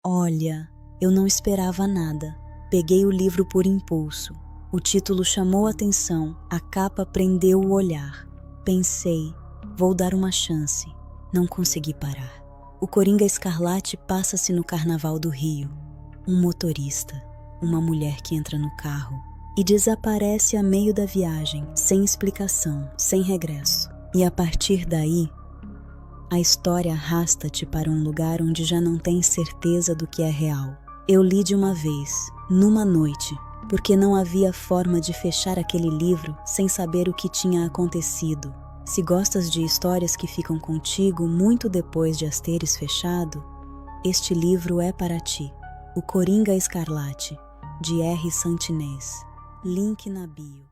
Olha, eu não esperava nada. Peguei o livro por impulso. O título chamou a atenção, a capa prendeu o olhar. Pensei, vou dar uma chance. Não consegui parar. O Coringa Escarlate passa-se no Carnaval do Rio. Um motorista, uma mulher que entra no carro e desaparece a meio da viagem, sem explicação, sem regresso. E a partir daí, a história arrasta-te para um lugar onde já não tens certeza do que é real. Eu li de uma vez, numa noite, porque não havia forma de fechar aquele livro sem saber o que tinha acontecido. Se gostas de histórias que ficam contigo muito depois de as teres fechado, este livro é para ti. O Coringa Escarlate, de R. Santinés. Link na bio.